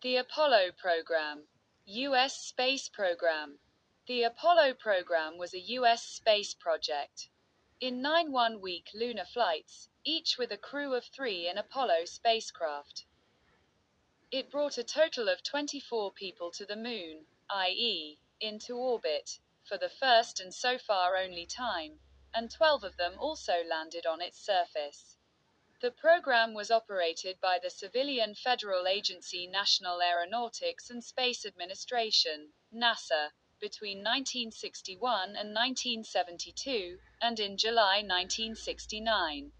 The Apollo Program. U.S. Space Program. The Apollo program was a U.S. space project. In 9 one-week lunar flights, each with a crew of 3 in Apollo spacecraft. It brought a total of 24 people to the Moon, i.e., into orbit, for the first and so far only time, and 12 of them also landed on its surface. The program was operated by the civilian federal agency National Aeronautics and Space Administration, NASA, between 1961 and 1972, and in July 1969.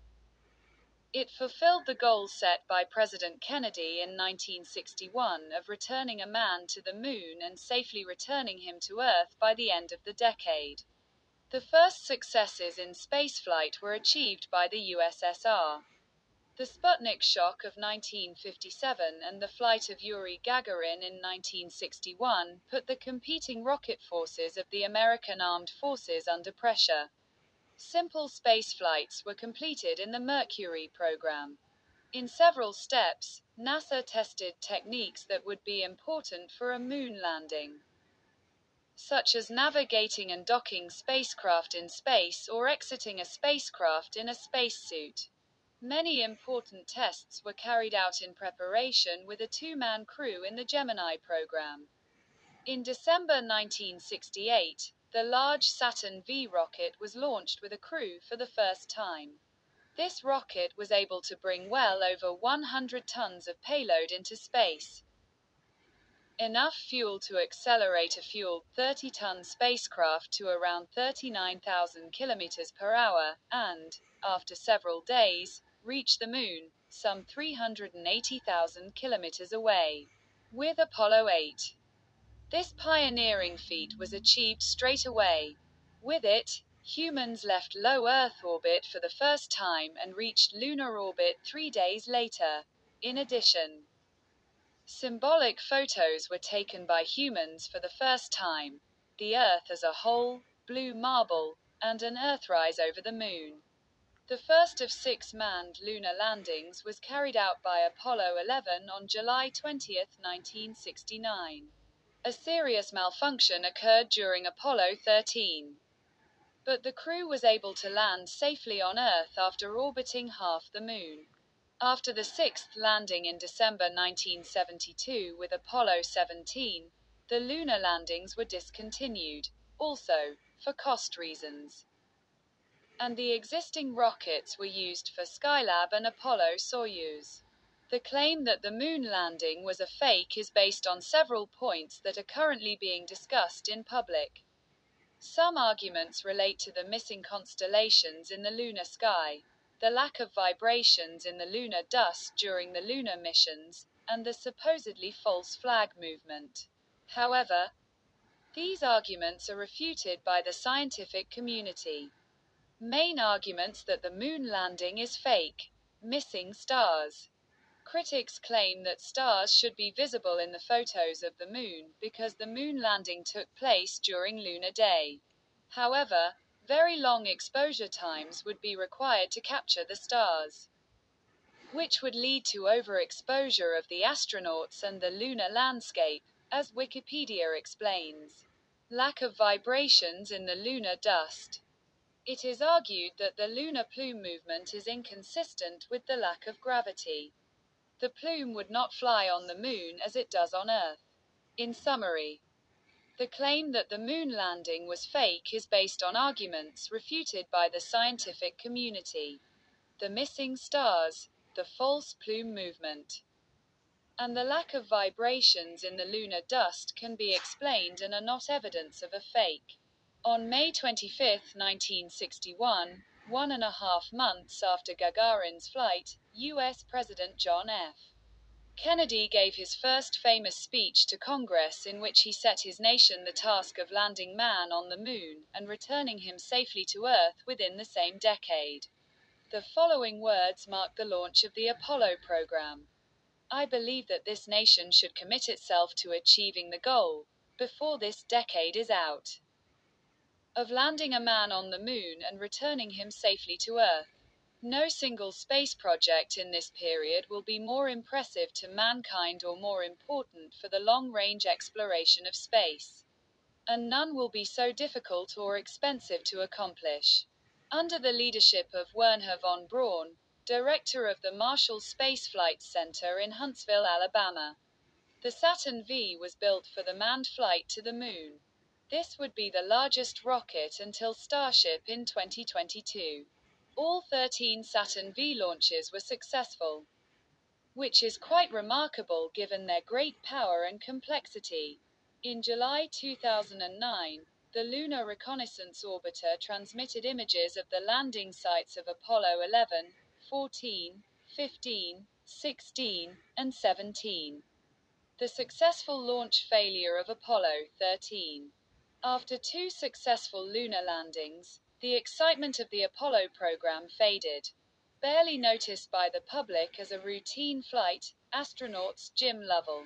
It fulfilled the goal set by President Kennedy in 1961 of returning a man to the Moon and safely returning him to Earth by the end of the decade. The first successes in spaceflight were achieved by the USSR. The Sputnik shock of 1957 and the flight of Yuri Gagarin in 1961 put the competing rocket forces of the American Armed Forces under pressure. Simple space flights were completed in the Mercury program. In several steps, NASA tested techniques that would be important for a moon landing, such as navigating and docking spacecraft in space or exiting a spacecraft in a spacesuit. Many important tests were carried out in preparation with a 2-man crew in the Gemini program. In December 1968, the large Saturn V rocket was launched with a crew for the first time. This rocket was able to bring well over 100 tons of payload into space, enough fuel to accelerate a fueled 30-ton spacecraft to around 39,000 kilometers per hour, and, after several days, reach the Moon, some 380,000 kilometers away. With Apollo 8. This pioneering feat was achieved straight away. With it, humans left low Earth orbit for the first time and reached lunar orbit 3 days later. In addition, symbolic photos were taken by humans for the first time. The Earth as a whole, blue marble, and an Earthrise over the Moon. The first of 6 manned lunar landings was carried out by Apollo 11 on July 20, 1969. A serious malfunction occurred during Apollo 13. But the crew was able to land safely on Earth after orbiting half the Moon. After the 6th landing in December 1972 with Apollo 17, the lunar landings were discontinued, also, for cost reasons, and the existing rockets were used for Skylab and Apollo-Soyuz. The claim that the moon landing was a fake is based on several points that are currently being discussed in public. Some arguments relate to the missing constellations in the lunar sky, the lack of vibrations in the lunar dust during the lunar missions, and the supposedly false flag movement. However, these arguments are refuted by the scientific community. Main arguments that the moon landing is fake. Missing stars. Critics claim that stars should be visible in the photos of the moon because the moon landing took place during lunar day. However, very long exposure times would be required to capture the stars, which would lead to overexposure of the astronauts and the lunar landscape, as Wikipedia explains. Lack of vibrations in the lunar dust. It is argued that the lunar plume movement is inconsistent with the lack of gravity. The plume would not fly on the moon as it does on Earth. In summary, the claim that the moon landing was fake is based on arguments refuted by the scientific community. The missing stars, the false plume movement, and the lack of vibrations in the lunar dust can be explained and are not evidence of a fake. On May 25, 1961, 1.5 months after Gagarin's flight, U.S. President John F. Kennedy gave his first famous speech to Congress in which he set his nation the task of landing man on the moon, and returning him safely to Earth within the same decade. The following words marked the launch of the Apollo program. I believe that this nation should commit itself to achieving the goal, before this decade is out, of landing a man on the moon and returning him safely to Earth. No single space project in this period will be more impressive to mankind or more important for the long-range exploration of space. And none will be so difficult or expensive to accomplish. Under the leadership of Wernher von Braun, director of the Marshall Space Flight Center in Huntsville, Alabama, the Saturn V was built for the manned flight to the Moon. This would be the largest rocket until Starship in 2022. All 13 Saturn V launches were successful, which is quite remarkable given their great power and complexity. In July 2009, the Lunar Reconnaissance Orbiter transmitted images of the landing sites of Apollo 11, 14, 15, 16, and 17. The successful launch failure of Apollo 13. After 2 successful lunar landings, the excitement of the Apollo program faded. Barely noticed by the public as a routine flight, astronauts Jim Lovell,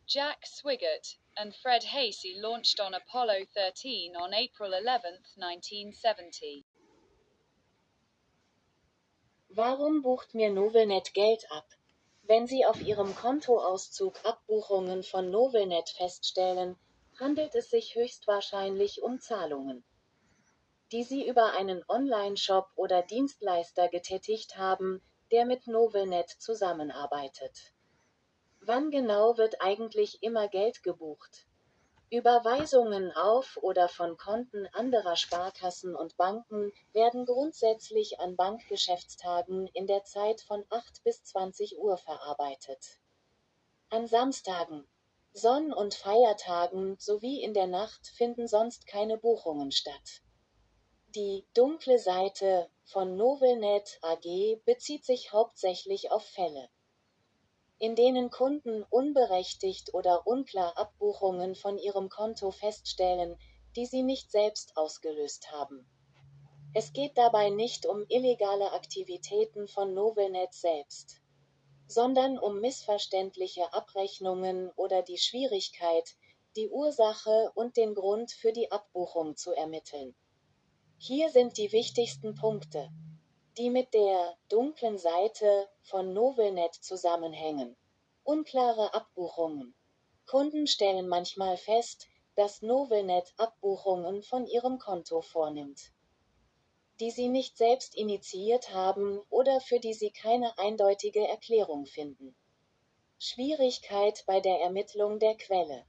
Jack Swigert, and Fred Hasey launched on Apollo 13 on April 11, 1970. Warum bucht mir Novelnet Geld ab? Wenn Sie auf Ihrem Kontoauszug Abbuchungen von Novelnet feststellen, handelt es sich höchstwahrscheinlich um Zahlungen, die Sie über einen Online-Shop oder Dienstleister getätigt haben, der mit Novelnet zusammenarbeitet. Wann genau wird eigentlich immer Geld gebucht? Überweisungen auf oder von Konten anderer Sparkassen und Banken werden grundsätzlich an Bankgeschäftstagen in der Zeit von 8 bis 20 Uhr verarbeitet. An Samstagen, Sonn- und Feiertagen sowie in der Nacht finden sonst keine Buchungen statt. Die dunkle Seite von Novelnet AG bezieht sich hauptsächlich auf Fälle, in denen Kunden unberechtigt oder unklar Abbuchungen von ihrem Konto feststellen, die sie nicht selbst ausgelöst haben. Es geht dabei nicht um illegale Aktivitäten von Novelnet selbst, sondern um missverständliche Abrechnungen oder die Schwierigkeit, die Ursache und den Grund für die Abbuchung zu ermitteln. Hier sind die wichtigsten Punkte, die mit der dunklen Seite von Novelnet zusammenhängen. Unklare Abbuchungen. Kunden stellen manchmal fest, dass Novelnet Abbuchungen von ihrem Konto vornimmt, die sie nicht selbst initiiert haben oder für die sie keine eindeutige Erklärung finden. Schwierigkeit bei der Ermittlung der Quelle.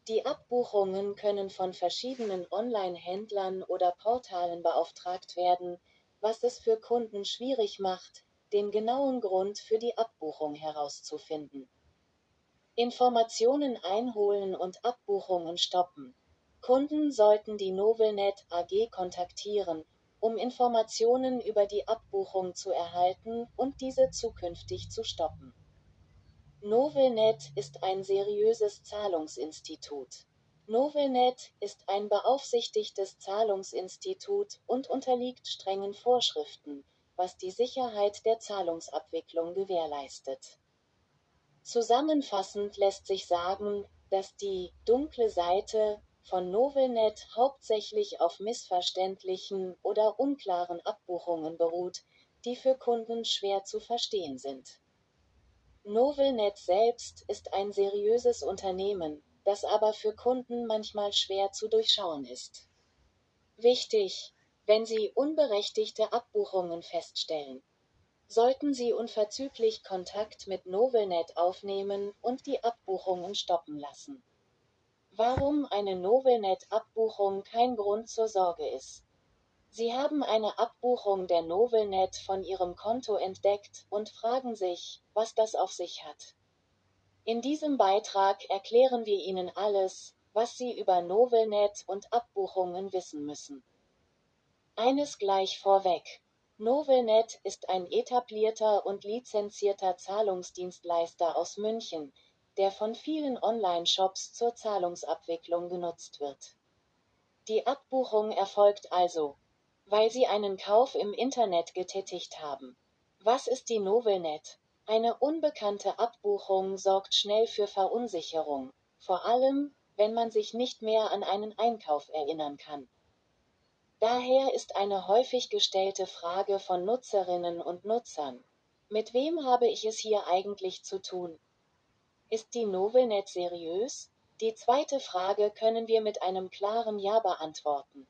Die Abbuchungen können von verschiedenen Online-Händlern oder Portalen beauftragt werden, was es für Kunden schwierig macht, den genauen Grund für die Abbuchung herauszufinden. Informationen einholen und Abbuchungen stoppen. Kunden sollten die Novelnet AG kontaktieren, um Informationen über die Abbuchung zu erhalten und diese zukünftig zu stoppen. Novelnet ist ein seriöses Zahlungsinstitut. Novelnet ist ein beaufsichtigtes Zahlungsinstitut und unterliegt strengen Vorschriften, was die Sicherheit der Zahlungsabwicklung gewährleistet. Zusammenfassend lässt sich sagen, dass die dunkle Seite von Novelnet hauptsächlich auf missverständlichen oder unklaren Abbuchungen beruht, die für Kunden schwer zu verstehen sind. Novelnet selbst ist ein seriöses Unternehmen, das aber für Kunden manchmal schwer zu durchschauen ist. Wichtig: Wenn Sie unberechtigte Abbuchungen feststellen, sollten Sie unverzüglich Kontakt mit Novelnet aufnehmen und die Abbuchungen stoppen lassen. Warum eine Novelnet-Abbuchung kein Grund zur Sorge ist. Sie haben eine Abbuchung der Novelnet von Ihrem Konto entdeckt und fragen sich, was das auf sich hat. In diesem Beitrag erklären wir Ihnen alles, was Sie über Novelnet und Abbuchungen wissen müssen. Eines gleich vorweg: Novelnet ist ein etablierter und lizenzierter Zahlungsdienstleister aus München, der von vielen Online-Shops zur Zahlungsabwicklung genutzt wird. Die Abbuchung erfolgt also, weil Sie einen Kauf im Internet getätigt haben. Was ist die Novelnet? Eine unbekannte Abbuchung sorgt schnell für Verunsicherung, vor allem, wenn man sich nicht mehr an einen Einkauf erinnern kann. Daher ist eine häufig gestellte Frage von Nutzerinnen und Nutzern: Mit wem habe ich es hier eigentlich zu tun? Ist die Novelnet seriös? Die zweite Frage können wir mit einem klaren Ja beantworten.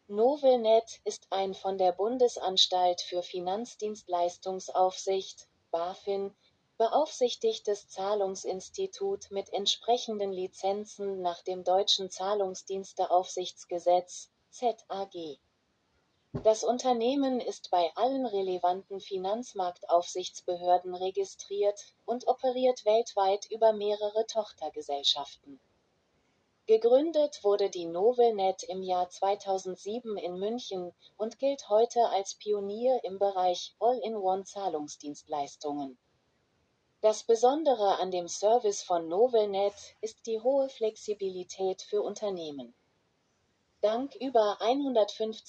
Novelnet ist ein von der Bundesanstalt für Finanzdienstleistungsaufsicht (BaFin) beaufsichtigtes Zahlungsinstitut mit entsprechenden Lizenzen nach dem Deutschen Zahlungsdiensteaufsichtsgesetz (ZAG). Das Unternehmen ist bei allen relevanten Finanzmarktaufsichtsbehörden registriert und operiert weltweit über mehrere Tochtergesellschaften. Gegründet wurde die Novelnet im Jahr 2007 in München und gilt heute als Pionier im Bereich All-in-One-Zahlungsdienstleistungen. Das Besondere an dem Service von Novelnet ist die hohe Flexibilität für Unternehmen. Dank über 150